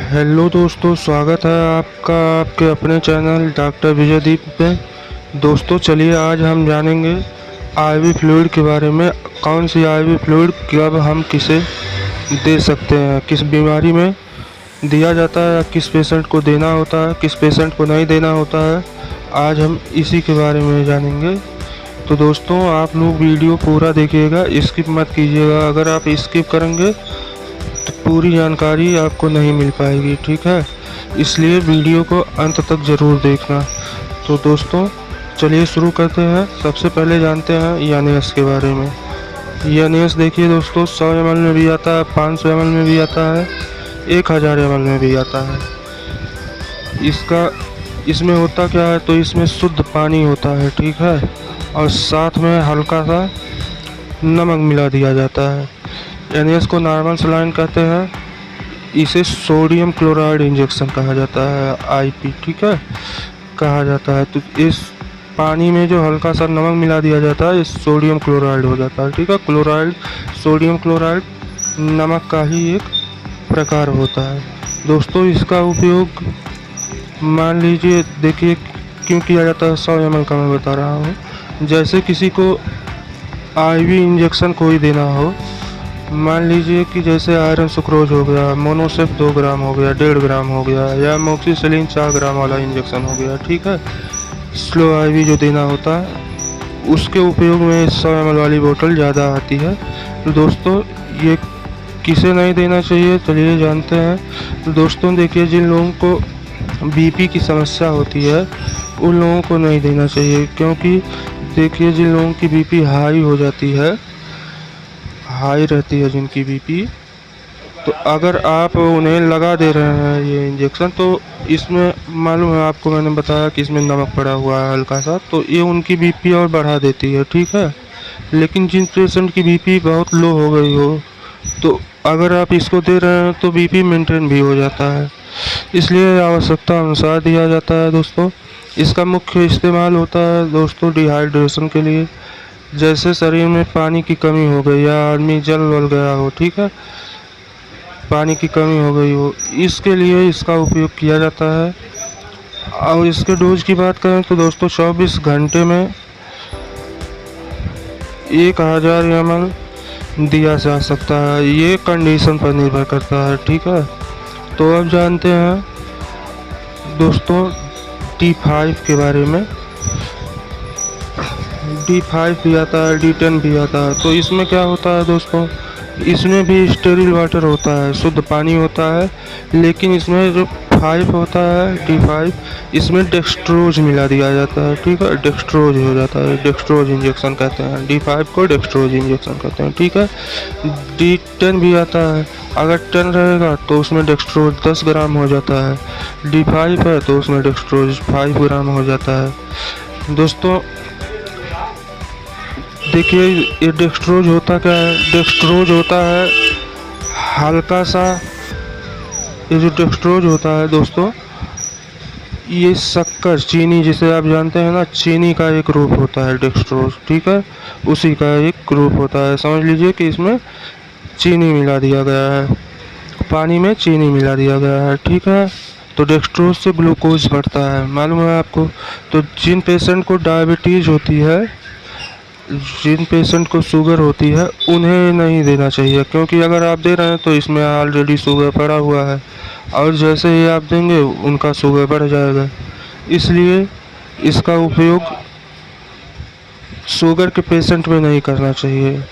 Hello दोस्तों, स्वागत है आपका आपके अपने चैनल डॉक्टर विजयदीप पे। दोस्तों चलिए आज हम जानेंगे आईवी फ्लूइड के बारे में। कौन सी आईवी फ्लूइड कब हम किसे दे सकते हैं, किस बीमारी में दिया जाता है, किस पेशेंट को देना होता है, किस पेशेंट को नहीं देना होता है। आज हम इसी के बारे में जानेंगे। तो दोस्तों आप लोग वीडियो पूरा देखिएगा, स्किप मत कीजिएगा। अगर आप स्किप करेंगे तो पूरी जानकारी आपको नहीं मिल पाएगी, ठीक है। इसलिए वीडियो को अंत तक ज़रूर देखना। तो दोस्तों चलिए शुरू करते हैं। सबसे पहले जानते हैं यानेस के बारे में। यानेस देखिए दोस्तों, 100 ml में भी आता है, 500 ml में भी आता है, 1000 ml में भी आता है। इसमें होता क्या है, तो इसमें शुद्ध पानी होता है, ठीक है, और साथ में हल्का सा नमक मिला दिया जाता है। यानी इसको नॉर्मल सलाइन कहते हैं। इसे सोडियम क्लोराइड इंजेक्शन कहा जाता है, आईपी, ठीक है, कहा जाता है। तो इस पानी में जो हल्का सा नमक मिला दिया जाता है, इस सोडियम क्लोराइड हो जाता है, ठीक है। क्लोराइड, सोडियम क्लोराइड नमक का ही एक प्रकार होता है। दोस्तों इसका उपयोग मान लीजिए, देखिए क्यों किया जाता है, 100 ml का मैं बता रहा हूँ। जैसे किसी को आईवी इंजेक्शन कोई देना हो, मान लीजिए कि जैसे आयरन सुक्रोज हो गया, मोनोसेफ 2 ग्राम हो गया, 1.5 ग्राम हो गया, या मोक्सिसिलिन 4 ग्राम वाला इंजेक्शन हो गया, ठीक है, स्लो आईवी जो देना होता है, उसके उपयोग में 100 ml वाली बोतल ज़्यादा आती है। तो दोस्तों ये किसे नहीं देना चाहिए, चलिए जानते हैं। दोस्तों देखिए, जिन लोगों को बीपी की समस्या होती है उन लोगों को नहीं देना चाहिए, क्योंकि देखिए जिन लोगों की बीपी हाई हो जाती है, हाई रहती है जिनकी बीपी, तो अगर आप उन्हें लगा दे रहे हैं ये इंजेक्शन, तो इसमें मालूम है आपको, मैंने बताया कि इसमें नमक पड़ा हुआ है हल्का सा, तो ये उनकी बीपी और बढ़ा देती है, ठीक है। लेकिन जिन पेशेंट की बीपी बहुत लो हो गई हो, तो अगर आप इसको दे रहे हैं तो बीपी मेंटेन भी हो जाता है। इसलिए आवश्यकता अनुसार दिया जाता है। दोस्तों इसका मुख्य इस्तेमाल होता है दोस्तों डिहाइड्रेशन के लिए। जैसे शरीर में पानी की कमी हो गई या आदमी जल वल गया हो, ठीक है, पानी की कमी हो गई हो, इसके लिए इसका उपयोग किया जाता है। और इसके डोज की बात करें तो दोस्तों 24 घंटे में 1000 ml दिया जा सकता है। ये कंडीशन पर निर्भर करता है, ठीक है। तो अब जानते हैं दोस्तों D5 के बारे में। D5 भी आता है, D10 भी आता है। तो इसमें क्या होता है दोस्तों, इसमें भी स्टेरिल वाटर होता है, शुद्ध पानी होता है, लेकिन इसमें जो 5 होता है, D5, इसमें डेक्सट्रोज मिला दिया जाता है, ठीक है, डेक्सट्रोज हो जाता है, डेक्सट्रोज इंजेक्शन कहते हैं। D5 को डेक्सट्रोज इंजेक्शन कहते हैं, ठीक है। D10 भी आता है, अगर 10 रहेगा तो उसमें डेक्सट्रोज 10 ग्राम हो जाता है। D5 है तो उसमें डेक्सट्रोज 5 ग्राम हो जाता है। दोस्तों देखिए ये डेक्सट्रोज होता क्या है, डेक्सट्रोज होता है हल्का सा, ये जो डेक्सट्रोज होता है दोस्तों, ये शक्कर, चीनी जिसे आप जानते हैं ना, चीनी का एक रूप होता है डेक्सट्रोज, ठीक है, उसी का एक रूप होता है। समझ लीजिए कि इसमें चीनी मिला दिया गया है, पानी में चीनी मिला दिया गया है, ठीक है। तो डेक्सट्रोज से ग्लूकोज बढ़ता है, मालूम है आपको। तो जिन पेशेंट को डायबिटीज़ होती है, जिन पेशेंट को शुगर होती है, उन्हें नहीं देना चाहिए, क्योंकि अगर आप दे रहे हैं तो इसमें ऑलरेडी शुगर पड़ा हुआ है, और जैसे ही आप देंगे उनका शुगर बढ़ जाएगा। इसलिए इसका उपयोग शुगर के पेशेंट में नहीं करना चाहिए।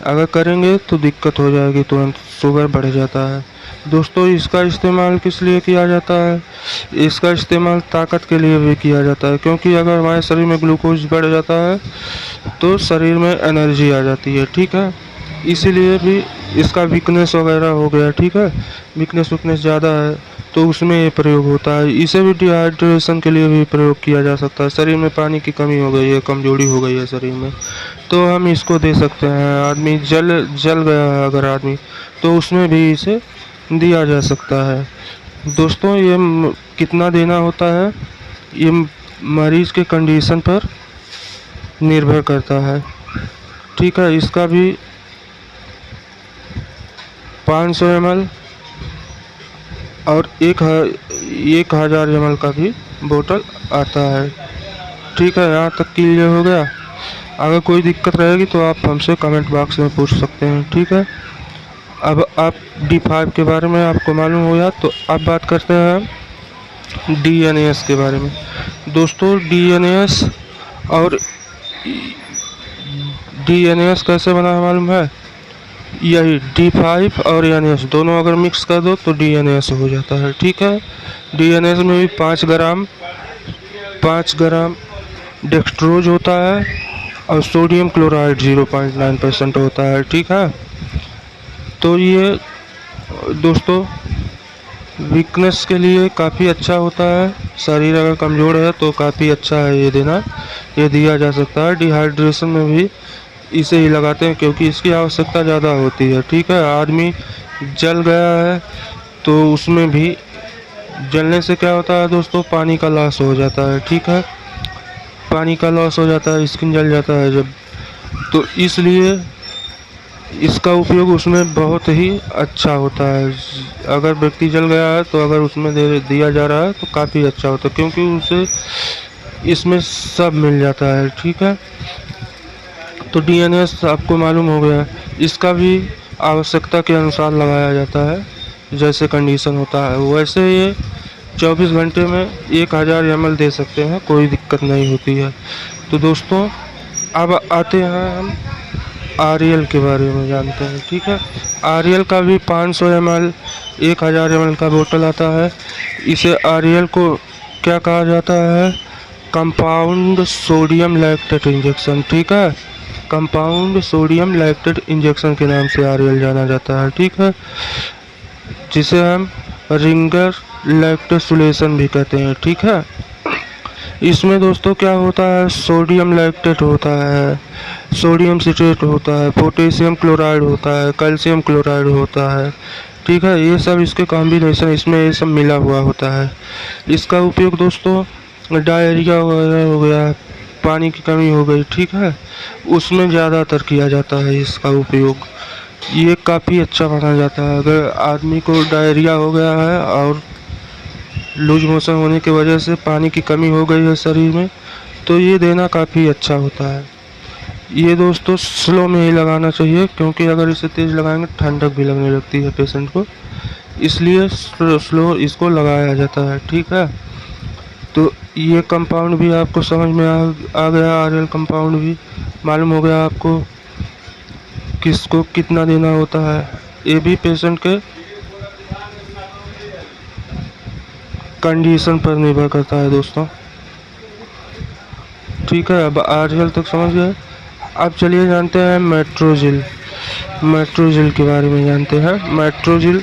अगर करेंगे तो दिक्कत हो जाएगी, तुरंत शुगर बढ़ जाता है। दोस्तों इसका इस्तेमाल किस लिए किया जाता है, इसका इस्तेमाल ताकत के लिए भी किया जाता है, क्योंकि अगर हमारे शरीर में ग्लूकोज बढ़ जाता है तो शरीर में एनर्जी आ जाती है, ठीक है। इसीलिए भी इसका वीकनेस वगैरह हो गया, ठीक है, वीकनेस ज़्यादा है तो उसमें ये प्रयोग होता है। इसे भी डिहाइड्रेशन के लिए भी प्रयोग किया जा सकता है। शरीर में पानी की कमी हो गई है, कमजोरी हो गई है शरीर में, तो हम इसको दे सकते हैं। आदमी जल गया है अगर आदमी, तो उसमें भी इसे दिया जा सकता है। दोस्तों ये कितना देना होता है, ये मरीज के कंडीशन पर निर्भर करता है, ठीक है। इसका भी 500 ml और 1000 ml का भी बोतल आता है। ठीक है, यहाँ तक क्लियर हो गया। अगर कोई दिक्कत रहेगी तो आप हमसे कमेंट बॉक्स में पूछ सकते हैं। ठीक है, अब आप D5 के बारे में आपको मालूम हो गया, तो अब बात करते हैं DNAS के बारे में। दोस्तों, DNAS और DNAS कैसे बना है मालूम है? यही D5 और NAS दोनों अगर मिक्स कर दो तो DNAS हो जाता है। ठीक है, DNAS में भी 5 ग्राम डेक्सट्रोज होता है और सोडियम क्लोराइड 0.9% होता है। ठीक है, तो ये दोस्तों वीकनेस के लिए काफ़ी अच्छा होता है। शरीर अगर कमज़ोर है तो काफ़ी अच्छा है ये देना, ये दिया जा सकता है। डिहाइड्रेशन में भी इसे ही लगाते हैं क्योंकि इसकी आवश्यकता ज़्यादा होती है। ठीक है, आदमी जल गया है तो उसमें भी जलने से क्या होता है दोस्तों, पानी का लॉस हो जाता है। ठीक है, पानी का लॉस हो जाता है, स्किन जल जाता है जब, तो इसलिए इसका उपयोग उसमें बहुत ही अच्छा होता है। अगर व्यक्ति जल गया है तो अगर उसमें दिया जा रहा है तो काफ़ी अच्छा होता है क्योंकि उसे इसमें सब मिल जाता है। ठीक है, तो DNAS आपको मालूम हो गया, इसका भी आवश्यकता के अनुसार लगाया जाता है, जैसे कंडीशन होता है वैसे ये 24 घंटे में 1000 ml दे सकते हैं, कोई दिक्कत नहीं होती है। तो दोस्तों अब आते हैं हम REL के बारे में जानते हैं। ठीक है, REL का भी 500 ml 1000 ml का बोतल आता है। इसे REL को क्या कहा जाता है? Compound sodium lactate injection. ठीक है, कंपाउंड सोडियम लैक्टेट इंजेक्शन के नाम से REL जाना जाता है। ठीक है, जिसे हम रिंगर लैक्टेट सोल्यूशन भी कहते हैं। ठीक है, इसमें दोस्तों क्या होता है, सोडियम लैक्टेट होता है, सोडियम सिट्रेट होता है, पोटेशियम क्लोराइड होता है, कैल्शियम क्लोराइड होता है। ठीक है, ये सब इसके कॉम्बिनेशन, इसमें ये सब मिला हुआ होता है। इसका उपयोग दोस्तों डायरिया वगैरह हो गया, पानी की कमी हो गई, ठीक है, उसमें ज़्यादातर किया जाता है इसका उपयोग। ये काफ़ी अच्छा माना जाता है। अगर आदमी को डायरिया हो गया है और लूज मोशन होने की वजह से पानी की कमी हो गई है शरीर में, तो ये देना काफ़ी अच्छा होता है। ये दोस्तों स्लो में ही लगाना चाहिए क्योंकि अगर इसे तेज़ लगाएंगे ठंडक भी लगने लगती है पेशेंट को, इसलिए स्लो इसको लगाया जाता है। ठीक है, तो ये कंपाउंड भी आपको समझ में आ गया, REL कंपाउंड भी मालूम हो गया आपको किसको कितना देना होता है। ये भी पेशेंट के कंडीशन पर निर्भर करता है दोस्तों। ठीक है, अब REL तक समझ गए। अब चलिए जानते हैं मेट्रोजिल के बारे में जानते हैं। मेट्रोजिल,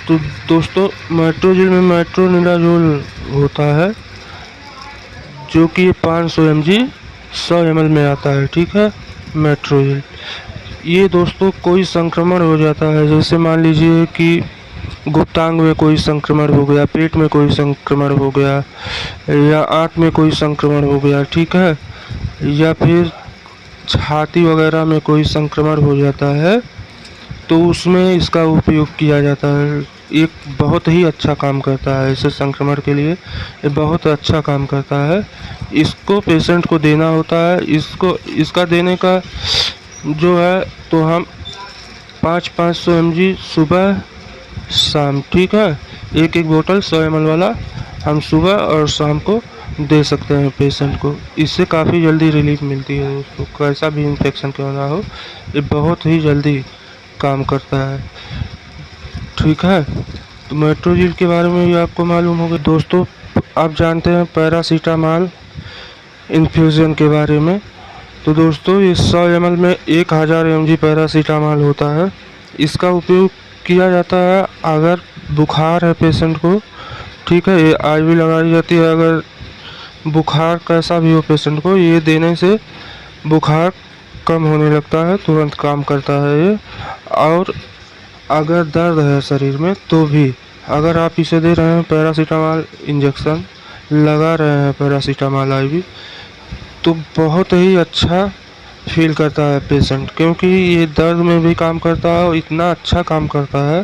तो दोस्तों मेट्रोजिल में मेट्रोनिडाजोल होता है जो कि 500 mg 100 ml में आता है। ठीक है, मेट्रोजिल ये दोस्तों कोई संक्रमण हो जाता है, जैसे मान लीजिए कि गुप्तांग में कोई संक्रमण हो गया, पेट में कोई संक्रमण हो गया, या आंत में कोई संक्रमण हो गया, ठीक है, या फिर छाती वगैरह में कोई संक्रमण हो जाता है, तो उसमें इसका उपयोग किया जाता है। एक बहुत ही अच्छा काम करता है, इसे संक्रमण के लिए ये बहुत अच्छा काम करता है। इसको पेशेंट को देना होता है। इसका देने का जो है तो हम 500 mg सुबह शाम, ठीक है, एक बोतल 100 ml वाला हम सुबह और शाम को दे सकते हैं पेशेंट को। इससे काफ़ी जल्दी रिलीफ मिलती है दोस्तों, कैसा भी इन्फेक्शन क्यों ना हो, ये बहुत ही जल्दी काम करता है। ठीक है, तो मेट्रोजिल के बारे में भी आपको मालूम होगा। दोस्तों आप जानते हैं पैरासीटामॉल इन्फ्यूज़न के बारे में। तो दोस्तों ये 100 ml में 1000 mg पैरासीटामॉल होता है। इसका उपयोग किया जाता है अगर बुखार है पेशेंट को, ठीक है, ये IV लगाई जाती है। अगर बुखार कैसा भी हो पेशेंट को, ये देने से बुखार कम होने लगता है, तुरंत काम करता है ये। और अगर दर्द है शरीर में तो भी अगर आप इसे दे रहे हैं पैरासीटामॉल इंजेक्शन लगा रहे हैं, पैरासीटामॉल IV, तो बहुत ही अच्छा फील करता है पेशेंट, क्योंकि ये दर्द में भी काम करता है और इतना अच्छा काम करता है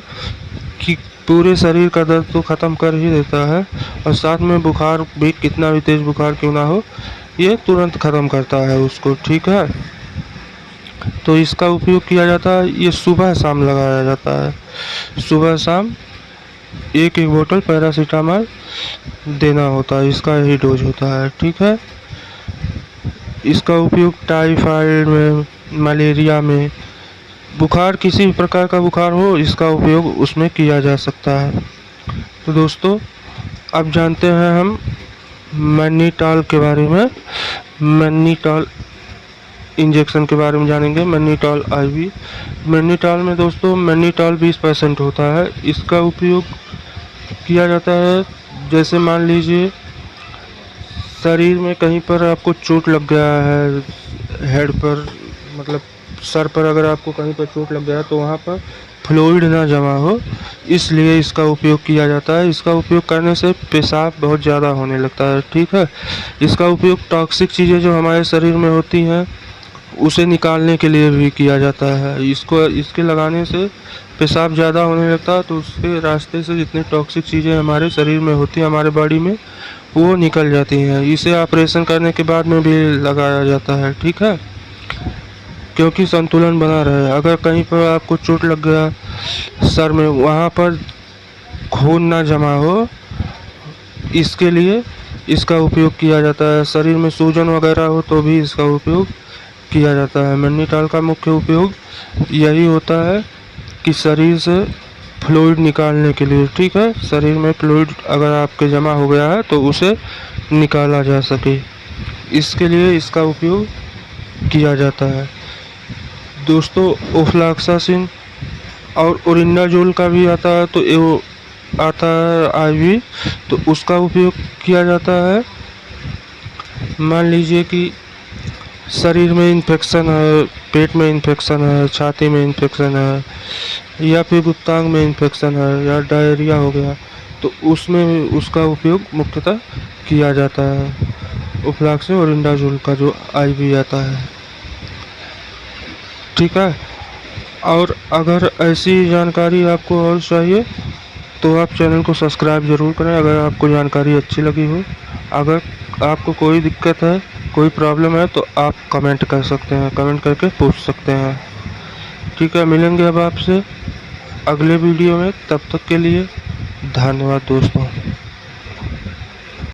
कि पूरे शरीर का दर्द तो ख़त्म कर ही देता है, और साथ में बुखार भी, कितना भी तेज़ बुखार क्यों ना हो, ये तुरंत ख़त्म करता है उसको। ठीक है, तो इसका उपयोग किया जाता है, ये सुबह शाम लगाया जाता है। सुबह शाम एक एक बोतल पैरासीटामोल देना होता है, इसका यही डोज होता है। ठीक है, इसका उपयोग टाइफाइड में, मलेरिया में, बुखार, किसी भी प्रकार का बुखार हो, इसका उपयोग उसमें किया जा सकता है। तो दोस्तों, अब जानते हैं हम मैग्नीटॉल के बारे में। मैग्नीटॉल इंजेक्शन के बारे में जानेंगे। मैग्नीटॉल IV। मैग्नीटॉल में दोस्तों मैग्नीटॉल 20% होता है। इसका उपयोग किया जाता है, जैसे मान लीजिए शरीर में कहीं पर आपको चोट लग गया है, हेड पर, मतलब सर पर अगर आपको कहीं पर चोट लग गया है, तो वहाँ पर फ्लूइड ना जमा हो, इसलिए इसका उपयोग किया जाता है। इसका उपयोग करने से पेशाब बहुत ज़्यादा होने लगता है। ठीक है, इसका उपयोग टॉक्सिक चीज़ें जो हमारे शरीर में होती हैं उसे निकालने के लिए भी किया जाता है। इसके लगाने से पेशाब ज़्यादा होने लगता है, तो उसके रास्ते से जितनी टॉक्सिक चीज़ें हमारे शरीर में होती हैं, हमारे बॉडी में, वो निकल जाती हैं। इसे ऑपरेशन करने के बाद में भी लगाया जाता है। ठीक है, क्योंकि संतुलन बना रहे। अगर कहीं पर आपको चोट लग गया सर में, वहाँ पर खून ना जमा हो, इसके लिए इसका उपयोग किया जाता है। शरीर में सूजन वगैरह हो तो भी इसका उपयोग किया जाता है। मैग्नीटॉल का मुख्य उपयोग यही होता है कि शरीर से फ्लूइड निकालने के लिए। ठीक है, शरीर में फ्लूइड अगर आपके जमा हो गया है तो उसे निकाला जा सके, इसके लिए इसका उपयोग किया जाता है। दोस्तों, ओफ्लॉक्सासिन और ओरिंडाजोल का भी आता है, तो ये आता है IV, तो उसका उपयोग किया जाता है। मान लीजिए कि शरीर में इन्फेक्शन है, पेट में इन्फेक्शन है, छाती में इन्फेक्शन है, या फिर गुप्तांग में इन्फेक्शन है, या डायरिया हो गया, तो उसमें उसका उपयोग मुख्यतः किया जाता है। ओफ्लॉक्सासिन और ओरिंडाजोल का जो IV आता है। ठीक है, और अगर ऐसी जानकारी आपको और चाहिए तो आप चैनल को सब्सक्राइब ज़रूर करें, अगर आपको जानकारी अच्छी लगी हो। अगर आपको कोई दिक्कत है, कोई प्रॉब्लम है, तो आप कमेंट कर सकते हैं, कमेंट करके पूछ सकते हैं। ठीक है, मिलेंगे अब आपसे अगले वीडियो में। तब तक के लिए धन्यवाद दोस्तों।